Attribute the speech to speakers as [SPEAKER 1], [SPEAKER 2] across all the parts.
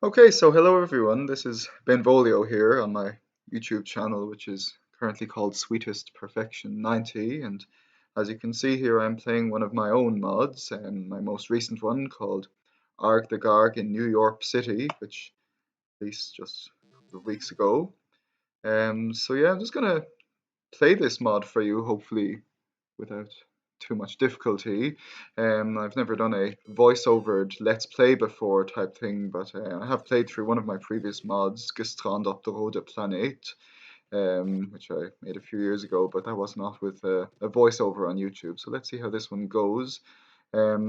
[SPEAKER 1] Okay, so hello everyone. This is Benvolio here on my YouTube channel, which is currently called Sweetest Perfection 90. And as you can see here, I'm playing one of my own mods, my most recent one called Aarrgggh the Garg in Yorp City, which released just a couple of weeks ago. So yeah, I'm just gonna play this mod for you, hopefully without too much difficulty. I've never done a voiceovered let's play before type thing, but I have played through one of my previous mods, Gestrand op de Rode Planeet, which I made a few years ago, but that was not with a voiceover on YouTube. So let's see how this one goes.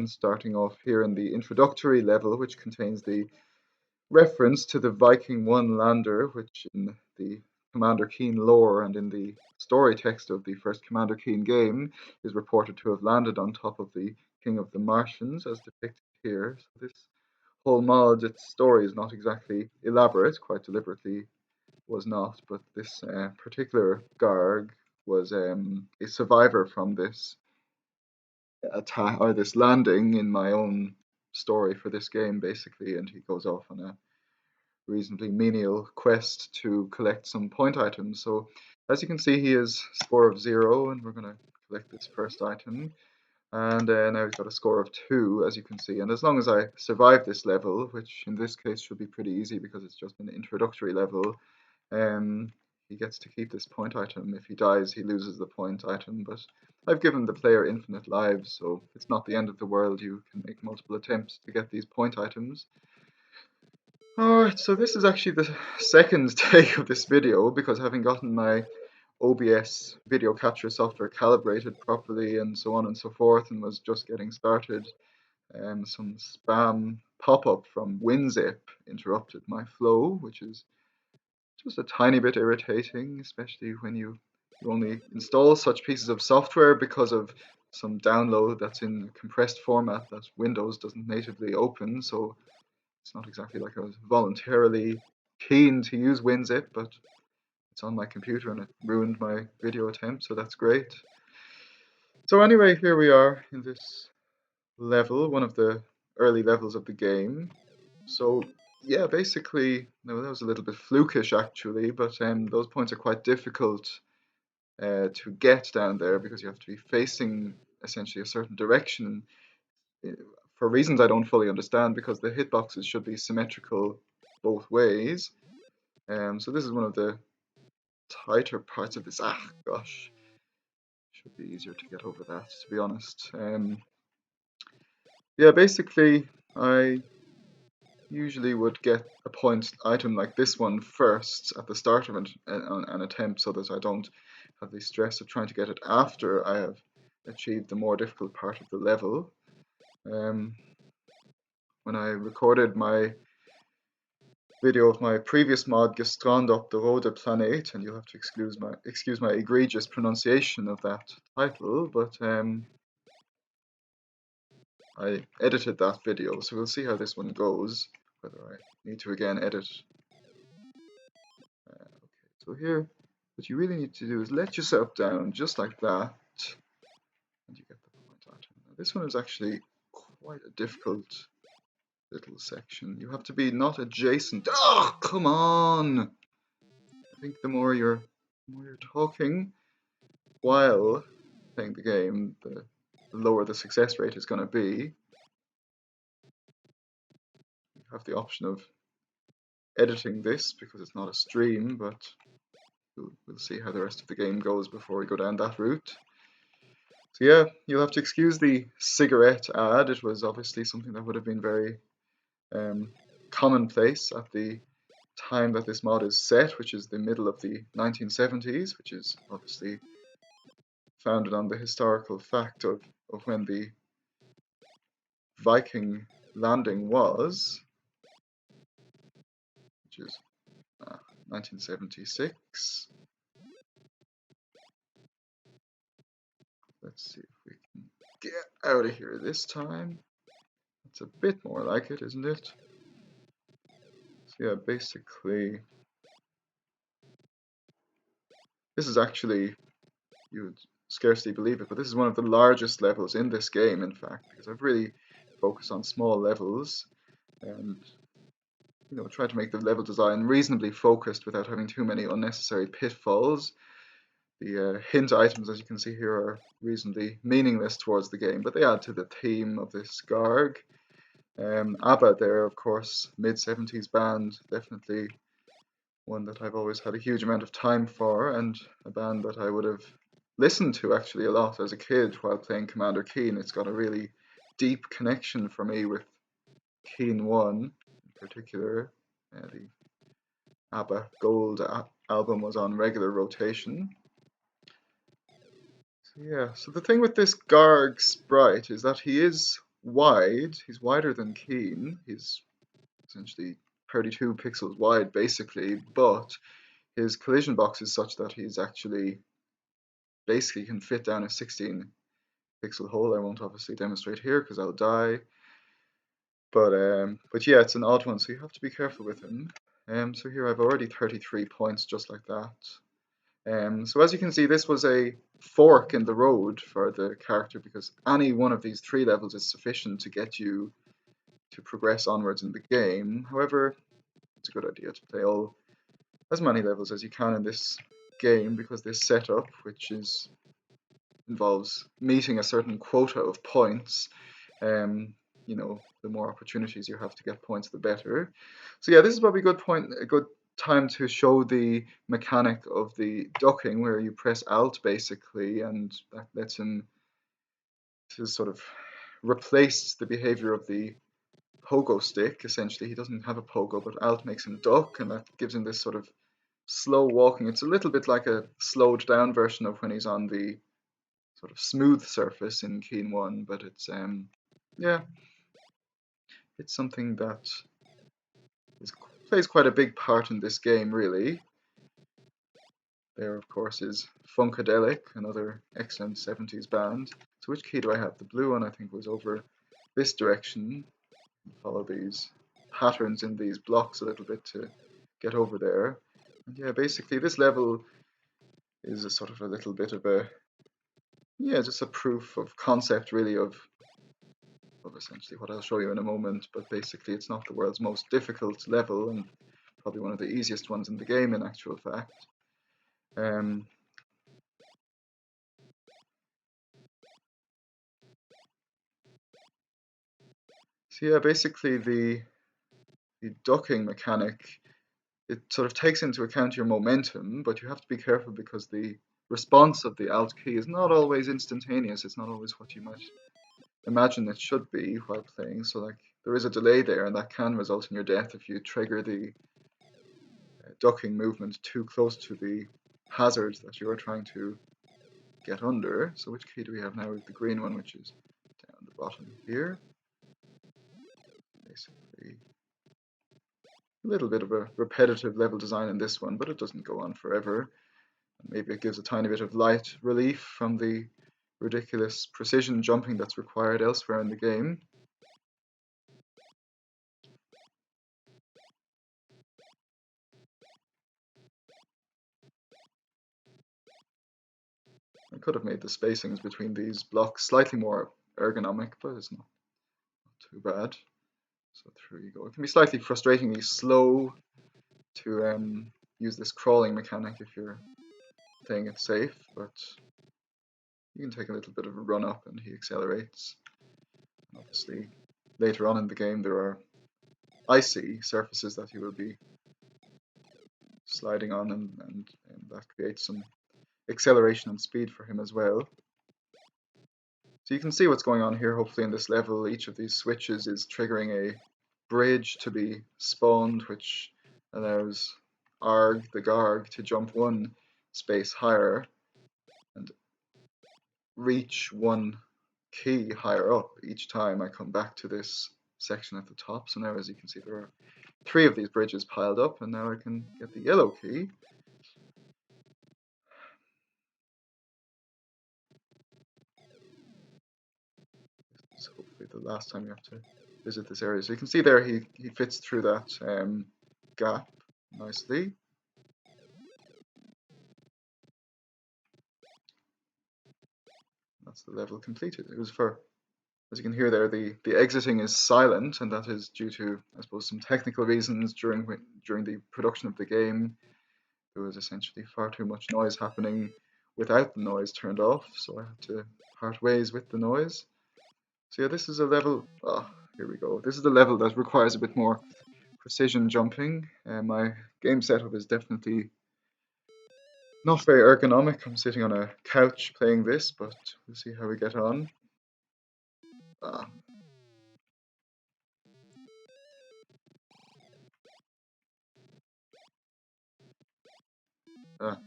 [SPEAKER 1] Starting off here in the introductory level, which contains the reference to the Viking One lander, which in the Commander Keen lore and in the story text of the first Commander Keen game is reported to have landed on top of the King of the Martians, as depicted here. So this whole mod, its story is not exactly elaborate, quite deliberately was not, but this particular Garg was a survivor from this attack or this landing in my own story for this game, basically, and he goes off on a reasonably menial quest to collect some point items. So as you can see, he has score of 0, and we're going to collect this first item. And now he's got a score of 2, as you can see. And as long as I survive this level, which in this case should be pretty easy because it's just an introductory level, he gets to keep this point item. If he dies, he loses the point item. But I've given the player infinite lives, so it's not the end of the world. You can make multiple attempts to get these point items. Alright, so this is actually the second take of this video because having gotten my OBS video capture software calibrated properly and so on and so forth and was just getting started, some spam pop-up from WinZip interrupted my flow, which is just a tiny bit irritating, especially when you only install such pieces of software because of some download that's in a compressed format that Windows doesn't natively open, so it's not exactly like I was voluntarily keen to use WinZip, but it's on my computer and it ruined my video attempt, so that's great. So anyway, here we are in this level, one of the early levels of the game. So yeah, basically, no, that was a little bit flukish actually, but those points are quite difficult to get down there because you have to be facing essentially a certain direction for reasons I don't fully understand, because the hitboxes should be symmetrical both ways. So this is one of the tighter parts of this. Ah, gosh, should be easier to get over that, to be honest. Yeah, basically, I usually would get a point item like this one first at the start of an attempt, so that I don't have the stress of trying to get it after I have achieved the more difficult part of the level. When I recorded my video of my previous mod, Gestrand op de Rode Planeet, and you'll have to excuse my egregious pronunciation of that title, but I edited that video, so we'll see how this one goes, whether I need to again edit. Okay, so here, what you really need to do is let yourself down, just like that, and you get the point item. Now, this one is actually quite a difficult little section. You have to be not adjacent. Oh, come on! I think the more you're talking while playing the game, the lower the success rate is going to be. You have the option of editing this because it's not a stream, but we'll see how the rest of the game goes before we go down that route. So yeah, you'll have to excuse the cigarette ad. It was obviously something that would have been very commonplace at the time that this mod is set, which is the middle of the 1970s, which is obviously founded on the historical fact of when the Viking landing was, which is 1976. Let's see if we can get out of here this time. It's a bit more like it, isn't it? So yeah, basically, this is actually, you would scarcely believe it, but this is one of the largest levels in this game, in fact, because I've really focused on small levels, and try to make the level design reasonably focused without having too many unnecessary pitfalls. The hint items, as you can see here, are reasonably meaningless towards the game, but they add to the theme of this Garg. ABBA there, of course, mid-70s band, definitely one that I've always had a huge amount of time for, and a band that I would have listened to actually a lot as a kid while playing Commander Keen. It's got a really deep connection for me with Keen 1 in particular. The ABBA Gold album was on regular rotation. So yeah, so the thing with this Garg sprite is that he is wide. He's wider than Keen. He's essentially 32 pixels wide basically, but his collision box is such that he's actually basically can fit down a 16 pixel hole. I won't obviously demonstrate here because I'll die. But yeah, it's an odd one, so you have to be careful with him. So here I've already 33 points just like that. So as you can see, this was a fork in the road for the character because any one of these 3 levels is sufficient to get you to progress onwards in the game. However, it's a good idea to play as many levels as you can in this game because this setup, which involves meeting a certain quota of points, the more opportunities you have to get points, the better. So yeah, this is probably a good time to show the mechanic of the ducking, where you press Alt basically, and that lets him to sort of replace the behavior of the pogo stick. Essentially, he doesn't have a pogo, but Alt makes him duck, and that gives him this sort of slow walking. It's a little bit like a slowed down version of when he's on the sort of smooth surface in Keen 1, but it's yeah, it's something that plays quite a big part in this game, really. There, of course, is Funkadelic, another excellent 70s band. So which key do I have? The blue one, I think, was over this direction. Follow these patterns in these blocks a little bit to get over there. And yeah, basically, this level is a sort of a little bit of just a proof of concept, really, of essentially what I'll show you in a moment. But basically, it's not the world's most difficult level, and probably one of the easiest ones in the game, in actual fact. So yeah, basically the ducking mechanic, it sort of takes into account your momentum, but you have to be careful because the response of the Alt key is not always instantaneous. It's not always what you might imagine it should be while playing. So like there is a delay there, and that can result in your death if you trigger the ducking movement too close to the hazard that you are trying to get under. So which key do we have now? We have the green one, which is down the bottom here. Basically, a little bit of a repetitive level design in this one, but it doesn't go on forever. Maybe it gives a tiny bit of light relief from the ridiculous precision jumping that's required elsewhere in the game. I could have made the spacings between these blocks slightly more ergonomic, but it's not too bad. So through you go. It can be slightly frustratingly slow to use this crawling mechanic if you're playing it safe, but you can take a little bit of a run up and he accelerates. Obviously, later on in the game there are icy surfaces that you will be sliding on, and that creates some acceleration and speed for him as well. So you can see what's going on here hopefully in this level. Each of these switches is triggering a bridge to be spawned, which allows Aarrgggh the Garg to jump 1 space higher and reach 1 key higher up each time I come back to this section at the top. So now, as you can see, there are 3 of these bridges piled up, and now I can get the yellow key. This is hopefully the last time you have to visit this area. So you can see there he fits through that gap nicely. That's the level completed. It was for As you can hear there, the exiting is silent, and that is due to, I suppose, some technical reasons during the production of the game. There was essentially far too much noise happening without the noise turned off, so I had to part ways with the noise. So yeah, this is a level. Ah, here we go. This is the level that requires a bit more precision jumping. My game setup is definitely not very ergonomic. I'm sitting on a couch playing this, but we'll see how we get on. Ah, ah.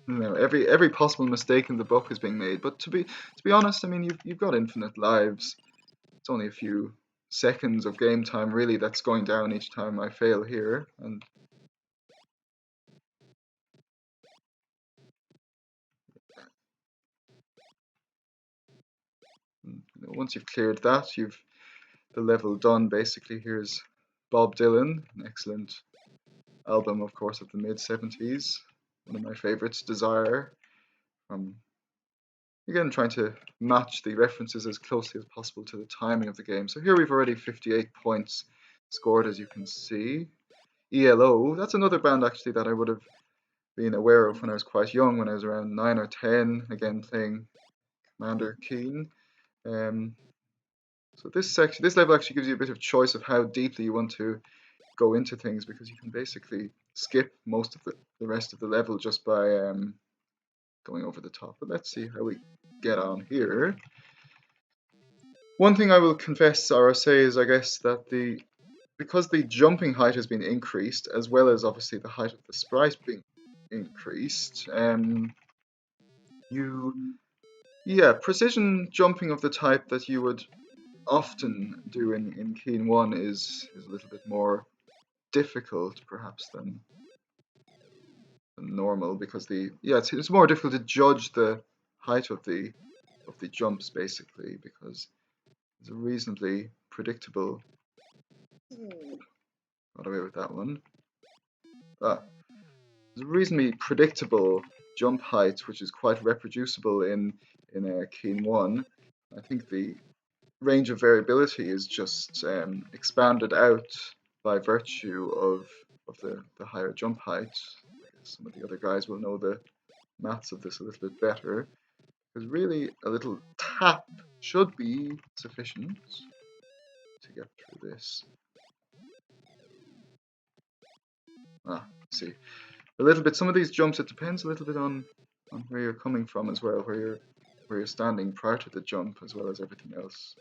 [SPEAKER 1] No, every possible mistake in the book is being made. But to be honest, I mean you've got infinite lives. It's only a few seconds of game time really that's going down each time I fail here. And once you've cleared that, you've the level done basically. Here's Bob Dylan, an excellent album, of course, of the mid 70s. One of my favorites, Desire. Um, Again, trying to match the references as closely as possible to the timing of the game. So here we've already 58 points scored, as you can see. ELO, that's another band actually that I would have been aware of when I was quite young, when I was around 9 or 10, again playing Commander Keen. Um, so this level actually gives you a bit of choice of how deeply you want to go into things, because you can basically skip most of the rest of the level just by going over the top. But let's see how we get on here. One thing I will confess or say is, I guess, that because the jumping height has been increased, as well as obviously the height of the sprite being increased, you yeah, precision jumping of the type that you would often do in Keen 1 is a little bit more difficult perhaps than normal, because it's more difficult to judge the height of the jumps basically, because it's a reasonably predictable. Got away with that one. Ah, it's a reasonably predictable jump height, which is quite reproducible in Keen 1. I think the range of variability is just expanded out by virtue of the higher jump height. I guess some of the other guys will know the maths of this a little bit better, because really a little tap should be sufficient to get through this. See, a little bit. Some of these jumps, it depends a little bit on where you're coming from as well, where you're standing prior to the jump, as well as everything else.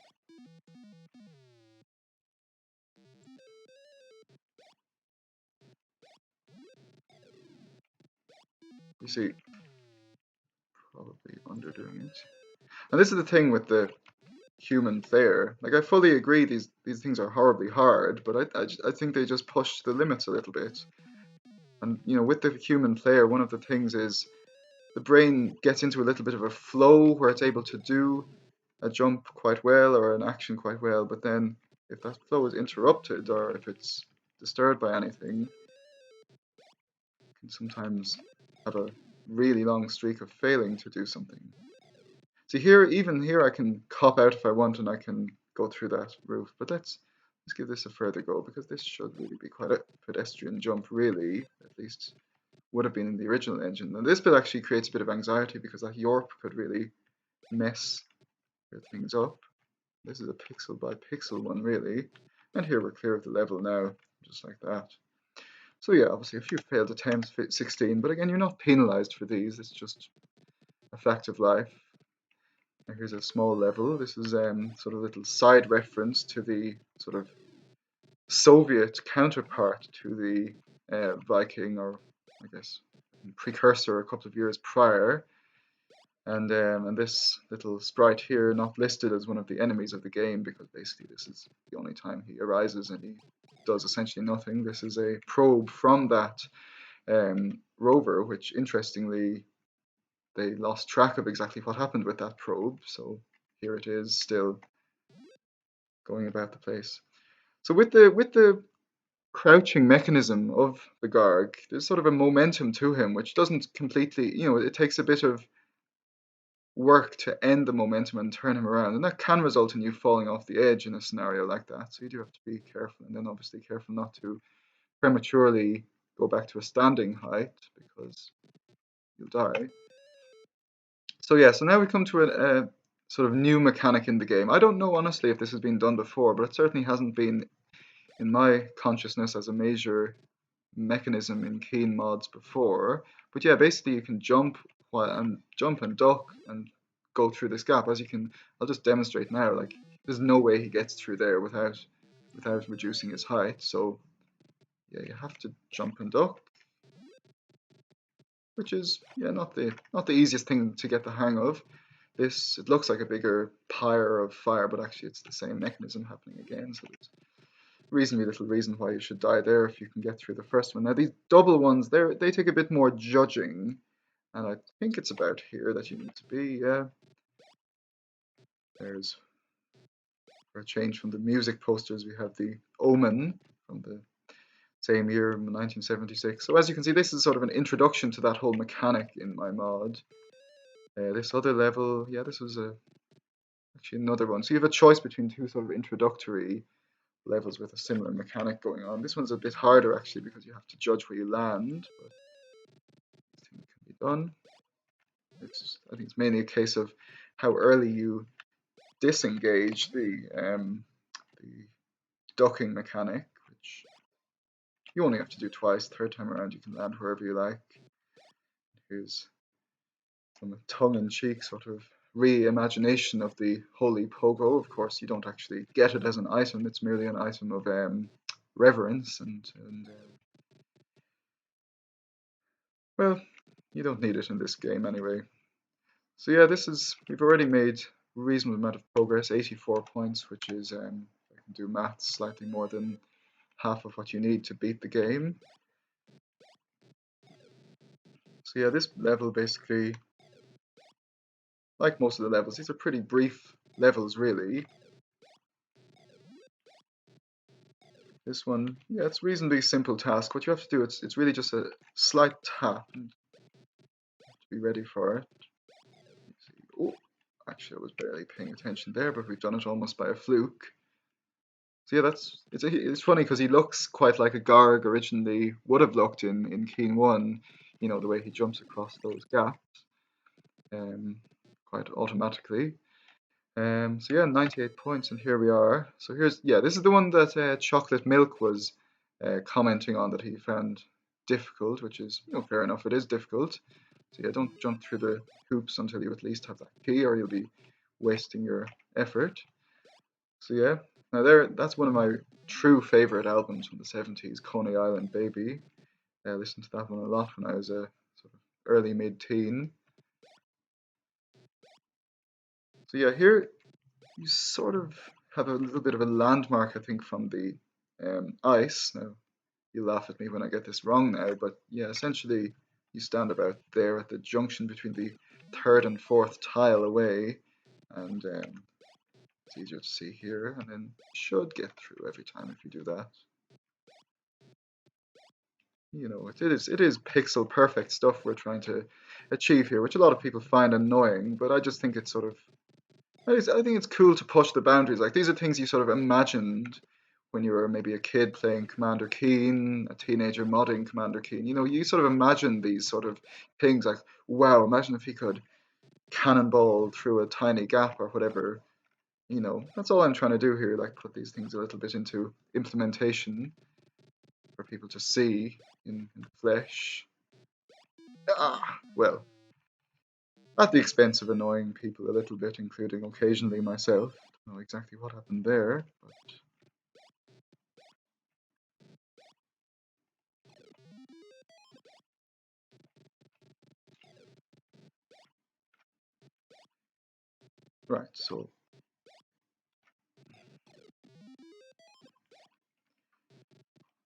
[SPEAKER 1] You see, probably underdoing it. And this is the thing with the human player. Like, I fully agree these things are horribly hard, but I think they just push the limits a little bit. And with the human player, one of the things is the brain gets into a little bit of a flow where it's able to do a jump quite well or an action quite well, but then if that flow is interrupted or if it's disturbed by anything, it can sometimes have a really long streak of failing to do something. See here, even here I can cop out if I want and I can go through that roof, but let's give this a further go, because this should really be quite a pedestrian jump, really, at least would have been in the original engine. And this bit actually creates a bit of anxiety, because that Yorp could really mess things up. This is a pixel by pixel one, really. And here we're clear of the level now, just like that. So yeah, obviously a few failed attempts, 16, but again, you're not penalized for these. It's just a fact of life. Now here's a small level. This is sort of a little side reference to the sort of Soviet counterpart to the Viking, or I guess precursor a couple of years prior. And this little sprite here, not listed as one of the enemies of the game, because basically this is the only time he arises and he does essentially nothing. This is a probe from that rover, which interestingly they lost track of exactly what happened with that probe. So here it is, still going about the place. So with the crouching mechanism of the Garg, there's sort of a momentum to him, which doesn't completely, it takes a bit of work to end the momentum and turn him around, and that can result in you falling off the edge in a scenario like that. So you do have to be careful, and then obviously careful not to prematurely go back to a standing height because you'll die. So yeah, so now we come to a sort of new mechanic in the game. I don't know honestly if this has been done before, but it certainly hasn't been in my consciousness as a major mechanism in Keen mods before. But yeah, basically you can jump and duck and go through this gap. As you can, I'll just demonstrate now. Like there's no way he gets through there without reducing his height. So yeah, you have to jump and duck, which is yeah not the easiest thing to get the hang of. It looks like a bigger pyre of fire, but actually it's the same mechanism happening again. So there's reasonably little reason why you should die there if you can get through the first one. Now these double ones, they take a bit more judging, and I think it's about here that you need to be. Yeah, there's for a change from the music posters, we have the Omen from the same year, 1976. So as you can see, this is sort of an introduction to that whole mechanic in my mod. This other level, yeah, this was actually another one. So you have a choice between two sort of introductory levels with a similar mechanic going on. This one's a bit harder actually because you have to judge where you land, but this thing can be done. I think it's mainly a case of how early you disengage the ducking mechanic, which you only have to do twice. Third time around you can land wherever you like. Here's some tongue-in-cheek sort of reimagination of the holy pogo. Of course, you don't actually get it as an item. It's merely an item of reverence, and well, you don't need it in this game anyway. So yeah, we've already made a reasonable amount of progress, 84 points, which is, if I can do maths, slightly more than half of what you need to beat the game. So yeah, this level basically, like most of the levels, these are pretty brief levels really. This one, yeah, it's a reasonably simple task. What you have to do, it's really just a slight tap and to be ready for it. Oh, actually I was barely paying attention there, but we've done it almost by a fluke. So yeah, it's funny because he looks quite like a Garg originally would have looked in Keen 1, you know, the way he jumps across those gaps quite automatically. So yeah, 98 points, and here we are. So this is the one that Chocolate Milk was commenting on that he found difficult, which is, you know, fair enough, it is difficult. So yeah, don't jump through the hoops until you at least have that key, or you'll be wasting your effort. So yeah, now that's one of my true favorite albums from the 70s, Coney Island Baby. I listened to that one a lot when I was a sort of early mid-teen. So yeah, here you sort of have a little bit of a landmark, I think, from the ice. Now, you laugh at me when I get this wrong now, but yeah, essentially you stand about there at the junction between the third and fourth tile away, and it's easier to see here, and then you should get through every time if you do that. You know, it is pixel perfect stuff we're trying to achieve here, which a lot of people find annoying, but I just think it's sort of, I think it's cool to push the boundaries. Like these are things you sort of imagined when you were maybe a kid playing Commander Keen, a teenager modding Commander Keen. You know, you sort of imagine these sort of things like, wow, imagine if he could cannonball through a tiny gap or whatever. You know, that's all I'm trying to do here, like put these things a little bit into implementation for people to see in flesh. Well, at the expense of annoying people a little bit, including occasionally myself. Don't know exactly what happened there, but right, so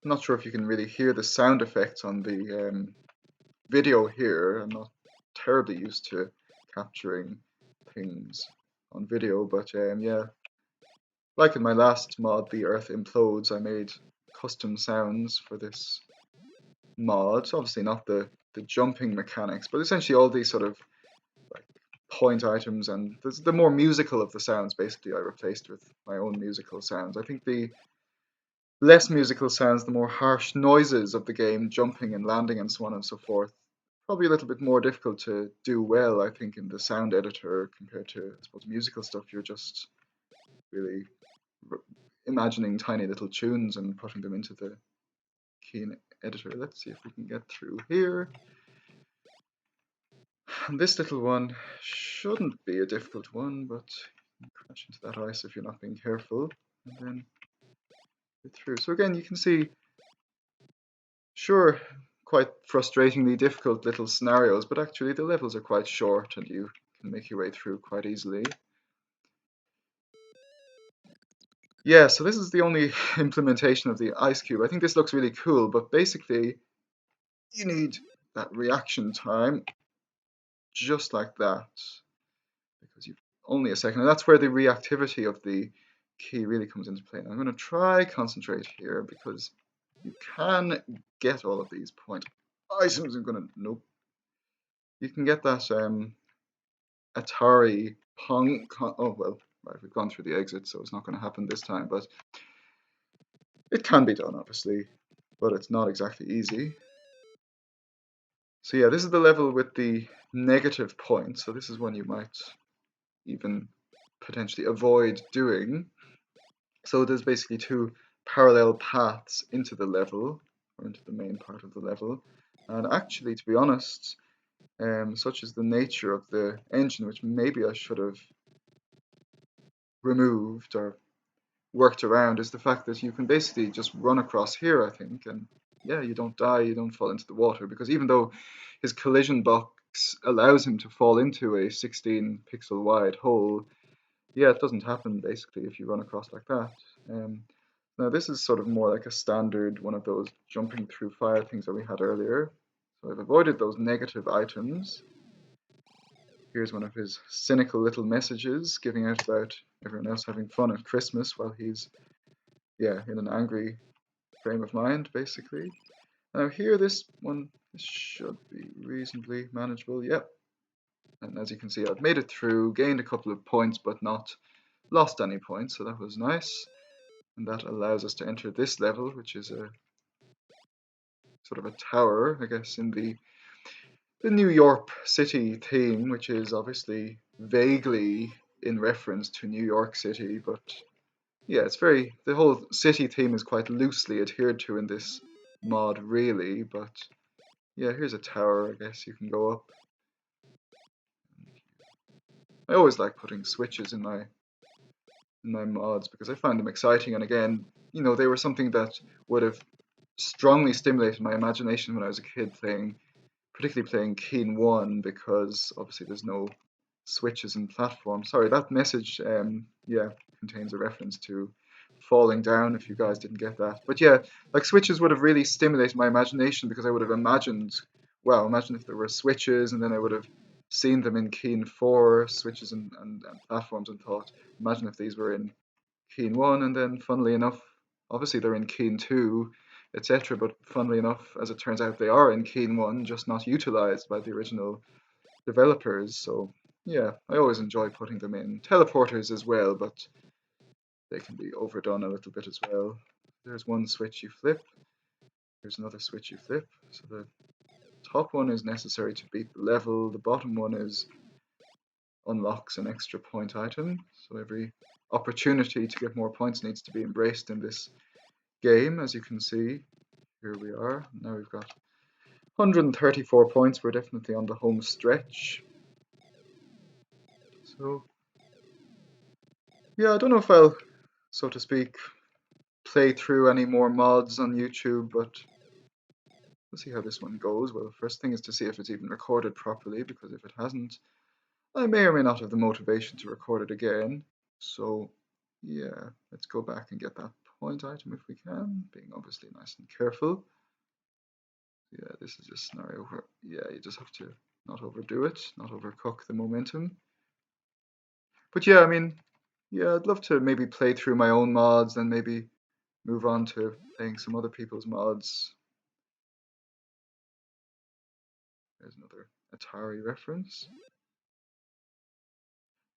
[SPEAKER 1] I'm not sure if you can really hear the sound effects on the video here. I'm not terribly used to capturing things on video, but yeah, like in my last mod, The Earth Implodes, I made custom sounds for this mod. Obviously not the jumping mechanics, but essentially all these sort of like point items, and the more musical of the sounds basically I replaced with my own musical sounds. I think the less musical sounds, the more harsh noises of the game, jumping and landing and so on and so forth, probably a little bit more difficult to do well, I think, in the sound editor compared to, I suppose, musical stuff. You're just really imagining tiny little tunes and putting them into the key editor. Let's see if we can get through here. And this little one shouldn't be a difficult one, but you can crash into that ice if you're not being careful, and then get through. So again, you can see, sure, quite frustratingly difficult little scenarios, but actually the levels are quite short and you can make your way through quite easily. Yeah, so this is the only implementation of the ice cube. I think this looks really cool, but basically you need that reaction time just like that, because you've only a second, and that's where the reactivity of the key really comes into play. Now I'm going to try concentrate here because you can get all of these point items. I'm going to, nope. You can get that Atari Pong. Oh well, right, we've gone through the exit, so it's not going to happen this time. But it can be done, obviously, but it's not exactly easy. So yeah, this is the level with the negative points. So this is one you might even potentially avoid doing. So there's basically two parallel paths into the level, or into the main part of the level. And actually, to be honest, such is the nature of the engine, which maybe I should have removed or worked around, is the fact that you can basically just run across here, I think, and yeah, you don't die, you don't fall into the water, because even though his collision box allows him to fall into a 16 pixel wide hole, yeah, it doesn't happen basically if you run across like that. Now this is sort of more like a standard one of those jumping through fire things that we had earlier. So I've avoided those negative items. Here's one of his cynical little messages giving out about everyone else having fun at Christmas while he's, yeah, in an angry frame of mind, basically. Now here, this one should be reasonably manageable. Yep. And as you can see, I've made it through, gained a couple of points, but not lost any points, so that was nice. And that allows us to enter this level, which is a sort of a tower, I guess, in the New York City theme, which is obviously vaguely in reference to New York City, but yeah, it's very, the whole city theme is quite loosely adhered to in this mod, really. But yeah, here's a tower, I guess you can go up. I always like putting switches in my mods because I find them exciting, and again, you know, they were something that would have strongly stimulated my imagination when I was a kid playing, particularly playing Keen 1, because obviously there's no switches and platforms. Sorry, that message, yeah, contains a reference to falling down, if you guys didn't get that. But yeah, like switches would have really stimulated my imagination because I would have imagined, well, imagine if there were switches and then I would have seen them in Keen 4, switches and platforms, and thought, imagine if these were in Keen 1, and then funnily enough, obviously they're in Keen 2, etc. But funnily enough, as it turns out, they are in Keen 1, just not utilized by the original developers. So yeah, I always enjoy putting them in. Teleporters as well, but they can be overdone a little bit as well. There's one switch you flip. There's another switch you flip. So the top one is necessary to beat the level. The bottom one is unlocks an extra point item. So every opportunity to get more points needs to be embraced in this game. As you can see, here we are. Now we've got 134 points. We're definitely on the home stretch. So yeah, I don't know if I'll, so to speak, play through any more mods on YouTube, but we'll see how this one goes. Well, first thing is to see if it's even recorded properly, because if it hasn't, I may or may not have the motivation to record it again. So yeah, let's go back and get that point item if we can, being obviously nice and careful. Yeah, this is a scenario where, yeah, you just have to not overdo it, not overcook the momentum. But yeah, I mean, yeah, I'd love to maybe play through my own mods and maybe move on to playing some other people's mods. There's another Atari reference.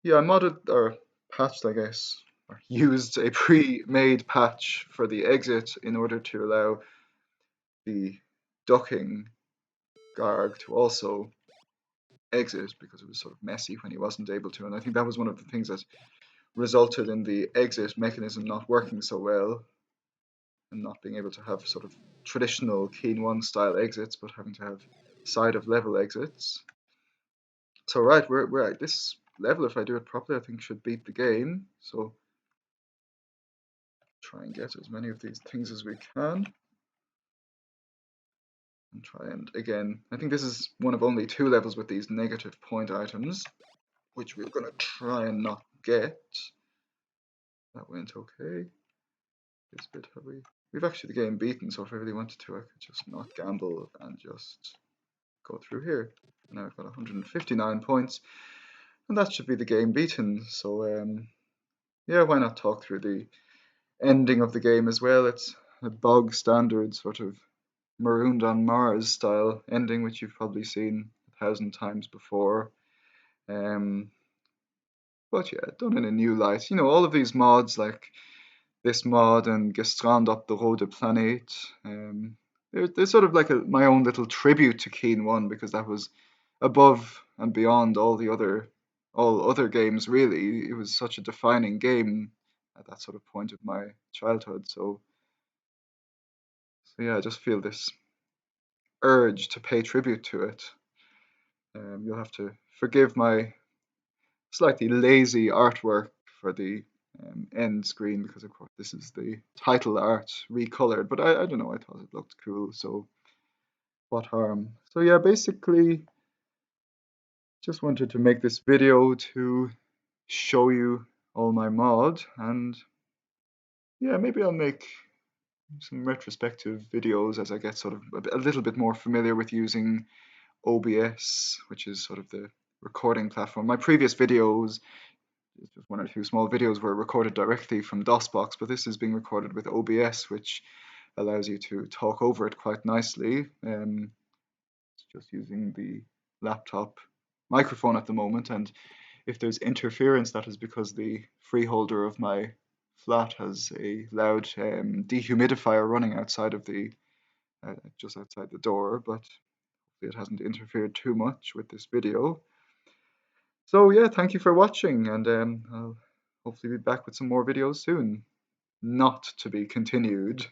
[SPEAKER 1] Yeah, I modded or patched, I guess, or used a pre-made patch for the exit in order to allow the ducking Garg to also exit because it was sort of messy when he wasn't able to. And I think that was one of the things that resulted in the exit mechanism not working so well and not being able to have sort of traditional Keen 1 style exits, but having to have side of level exits. So right, we're at this level. If I do it properly, I think should beat the game. So try and get as many of these things as we can. And try and, again, I think this is one of only 2 levels with these negative point items, which we're going to try and not get. That went okay. This bit, have we? We've actually the game beaten, so if I really wanted to, I could just not gamble and just go through here. Now I've got 159 points, and that should be the game beaten. So, yeah, why not talk through the ending of the game as well? It's a bog standard sort of Marooned on Mars style ending, which you've probably seen 1,000 times before. But yeah, done in a new light. You know, all of these mods, like this mod and Gestrand op de Rode Planeet, they're sort of like my own little tribute to Keen 1 because that was above and beyond all other games really. It was such a defining game at that sort of point of my childhood. So yeah, I just feel this urge to pay tribute to it. You'll have to forgive my slightly lazy artwork for the end screen because of course this is the title art recolored, but I don't know, I thought it looked cool, so what harm. So yeah, basically just wanted to make this video to show you all my mod, and yeah, maybe I'll make some retrospective videos as I get sort of a little bit more familiar with using OBS, which is sort of the recording platform. My previous videos, just 1 or 2 small videos, were recorded directly from DOSBox, but this is being recorded with OBS, which allows you to talk over it quite nicely. It's just using the laptop microphone at the moment, and if there's interference, that is because the freeholder of my flat has a loud dehumidifier running outside of the just outside the door, but it hasn't interfered too much with this video. So yeah, thank you for watching, and I'll hopefully be back with some more videos soon. Not to be continued,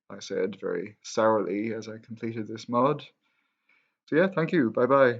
[SPEAKER 1] I said very sourly as I completed this mod. So yeah, thank you. Bye bye.